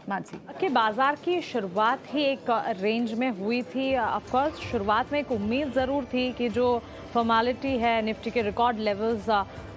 मानसी कि बाजार की शुरुआत ही एक रेंज में हुई थी। ऑफ कोर्स शुरुआत में एक उम्मीद ज़रूर थी कि जो फॉर्मेलिटी है निफ्टी के रिकॉर्ड लेवल्स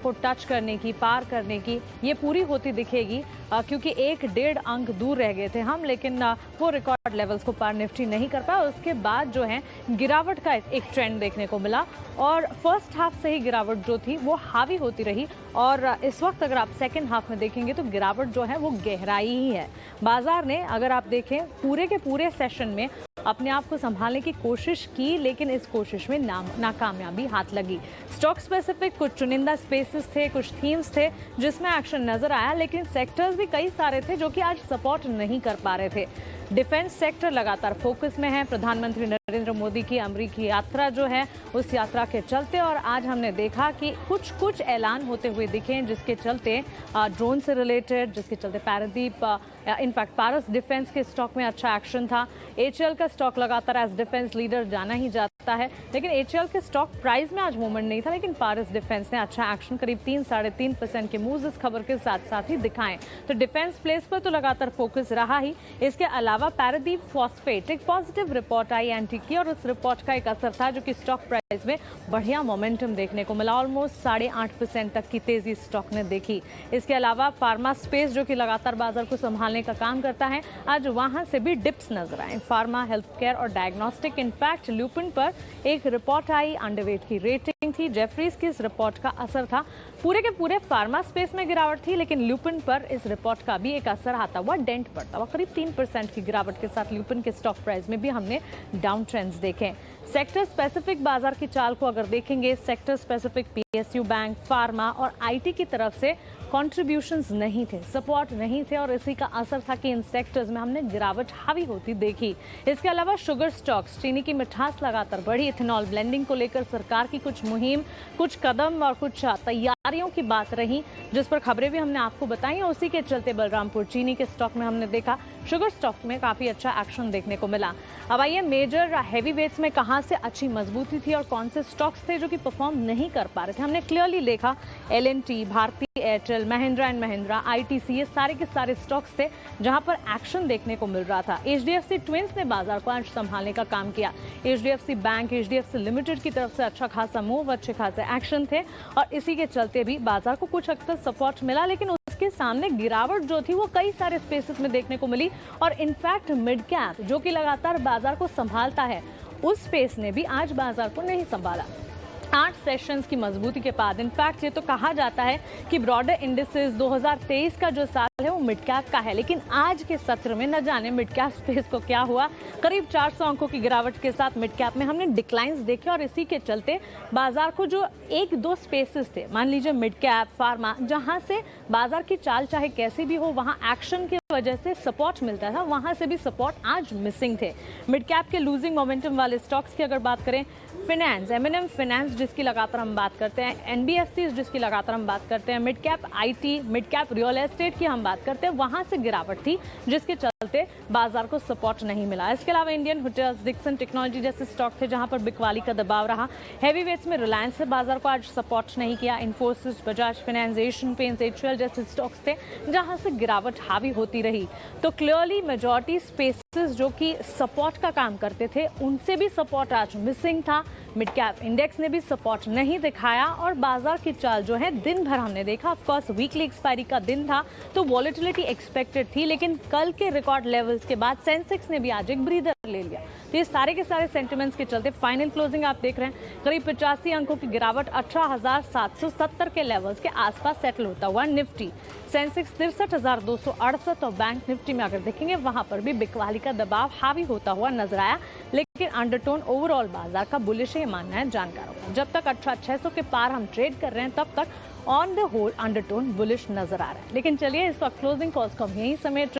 को टच करने की, पार करने की, ये पूरी होती दिखेगी क्योंकि 1-1.5 अंक दूर रह गए थे हम, लेकिन वो रिकॉर्ड लेवल्स को पार निफ्टी नहीं कर पाया। उसके बाद जो है गिरावट का एक ट्रेंड देखने को मिला और फर्स्ट हाफ से ही गिरावट जो थी वो हावी होती रही और इस वक्त अगर आप सेकेंड हाफ में देखेंगे तो गिरावट जो है वो गहराई ही है। बाजार ने अगर आप देखें पूरे के पूरे सेशन में अपने आप को संभालने की कोशिश की, लेकिन इस कोशिश में नाकामयाबी हाथ लगी। स्टॉक स्पेसिफिक कुछ चुनिंदा स्पेसेस थे, कुछ थीम्स थे जिसमें एक्शन नजर आया, लेकिन सेक्टर्स भी कई सारे थे जो कि आज सपोर्ट नहीं कर पा रहे थे। डिफेंस सेक्टर लगातार फोकस में है। प्रधानमंत्री नरेंद्र मोदी की अमरीकी यात्रा जो है उस यात्रा के चलते और आज हमने देखा कि कुछ ऐलान होते हुए दिखे जिसके चलते ड्रोन से रिलेटेड, जिसके चलते पारादीप इनफैक्ट पारस डिफेंस के स्टॉक में अच्छा एक्शन था। एचएएल का स्टॉक लगातार एज डिफेंस लीडर जाना ही जाता है, लेकिन एचएएल के स्टॉक प्राइस में आज मूवमेंट नहीं था, लेकिन पारस डिफेंस ने अच्छा एक्शन करीब 3-3.5% के मूव्स इस खबर के साथ साथ ही दिखाएं। तो डिफेंस प्लेस पर तो लगातार फोकस रहा ही। इसके अलावा पारादीप फॉस्फेट एक पॉजिटिव रिपोर्ट आई एंटी की और उस रिपोर्ट का एक असर था जो कि स्टॉक प्राइस में बढ़िया मोमेंटम देखने को मिला। ऑलमोस्ट 8.5% तक की तेजी स्टॉक ने देखी। इसके अलावा फार्मा स्पेस जो कि लगातार बाजार को संभालने का काम करता है, आज वहां से भी डिप्स नजर आए। फार्मा, हेल्थ केयर और डायग्नोस्टिक, इनफैक्ट ल्यूपिन पर एक रिपोर्ट आई, अंडरवेट की रेटिंग थी। जेफरीज की इस रिपोर्ट का असर था। पूरे के पूरे फार्मा स्पेस में गिरावट थी, लेकिन ल्यूपिन पर इस रिपोर्ट का भी एक असर आता हुआ, डेंट पड़ता हुआ। करीब 3% की गिरावट के साथ ल्यूपिन के स्टॉक प्राइस में भी हमने डाउन ट्रेंड्स देखे। सेक्टर स्पेसिफिक बाजार की चाल को अगर देखेंगे, sector specific PSU bank, pharma और आईटी की तरफ से कंट्रीब्यूशंस नहीं थे, सपोर्ट नहीं थे और इसी का असर था कि इन सेक्टर्स में हमने गिरावट हावी होती देखी। इसके अलावा शुगर स्टॉक्स, चीनी की मिठास लगातार बढ़ी। इथेनॉल ब्लेंडिंग को लेकर सरकार की कुछ मुहिम, कुछ कदम और कुछ तैयारियों की बात रही, जिस पर खबरें भी हमने आपको बताई। उसी के चलते बलरामपुर चीनी के स्टॉक में हमने देखा शुगर स्टॉक में काफी अच्छा एक्शन देखने को मिला। अब आइए मेजर हैवी वेट्स में कहां से अच्छी मजबूती थी और कौन से स्टॉक्स थे जो कि परफॉर्म नहीं कर पा रहे थे। हमने क्लियरली देखा L and T, Bharti Airtel, Mahindra and Mahindra, ITC, ये सारे के सारे स्टॉक्स थे जहां पर एक्शन देखने को मिल रहा था। एचडीएफसी ट्विंस ने बाजार को आज संभालने का काम किया। एचडीएफसी बैंक, एचडीएफसी लिमिटेड की तरफ से अच्छा खासा मूव, अच्छे खासे एक्शन थे और इसी के चलते भी बाजार को कुछ हद तक सपोर्ट मिला, लेकिन उसके सामने गिरावट जो थी वो कई सारे स्पेसेस में देखने को मिली और इनफैक्ट मिड कैप जो कि लगातार बाजार को संभालता है, उस स्पेस ने भी आज बाजार को नहीं संभाला। 8 सेशंस की मजबूती के बाद इनफैक्ट ये तो कहा जाता है कि ब्रॉडर इंडिसेस 2023 का जो साल है वो मिड कैप का है, लेकिन आज के सत्र में न जाने मिड कैप स्पेस को क्या हुआ। करीब 400 अंकों की गिरावट के साथ मिड कैप में हमने डिक्लाइंस देखे और इसी के चलते बाजार को जो 1-2 स्पेसेस थे, मान लीजिए मिड कैप, फार्मा, जहां से बाजार की चाल चाहे कैसी भी हो वहां एक्शन की वजह से सपोर्ट मिलता था, वहां से भी सपोर्ट आज मिसिंग थे। मिड कैप के लूजिंग मोमेंटम वाले स्टॉक्स की अगर बात करें, फिनेंस, एमएनएम फाइनेंस जिसकी लगातार हम बात करते हैं, एनबीएफसी जिसकी लगातार हम बात करते हैं, mid cap IT, mid cap real estate की हम बात करते हैं, वहां से गिरावट थी जिसके चलते बाजार को सपोर्ट नहीं मिला। इसके अलावा इंडियन होटल्स, डिक्सन टेक्नोलॉजी जैसे स्टॉक थे जहां पर बिकवाली का दबाव रहा। हैवी वेट्स में रिलायंस से बाजार को आज सपोर्ट नहीं किया। Infosys, Bajaj finance, Asian paints, HUL जैसे स्टॉक्स थे जहां से गिरावट हावी होती रही। तो क्लियरली मेजॉरिटी स्पेसेस जो कि सपोर्ट का काम करते थे उनसे भी सपोर्ट आज मिसिंग था। मिड कैप इंडेक्स ने भी सपोर्ट नहीं दिखाया और बाजार की चाल जो है दिन भर हमने देखा, ऑफ कोर्स वीकली एक्सपायरी का दिन था तो वॉलेटिलिटी एक्सपेक्टेड थी, लेकिन कल के रिकॉर्ड लेवल्स के बाद सेंसेक्स ने भी आज एक ब्रीदर ले लिया। तो ये सारे के सारे सेंटिमेंट्स के चलते फाइनल क्लोजिंग आप देख रहे हैं करीब 85 अंकों की गिरावट, 18,770 के लेवल्स के आसपास सेटल होता हुआ निफ्टी। सेंसेक्स 63,268 और बैंक निफ्टी में अगर देखेंगे वहां पर भी बिकवाली का दबाव हावी होता हुआ नजर आया, लेकिन अंडरटोन ओवरऑल बाजार का बुलिश है, मानना है जानकारों का। जब तक 18,600 के पार हम ट्रेड कर रहे हैं तब तक on the whole undertone bullish नजर आ रहा है। लेकिन चलिए इस वक्त क्लोजिंग कॉल्स को हम यही समेट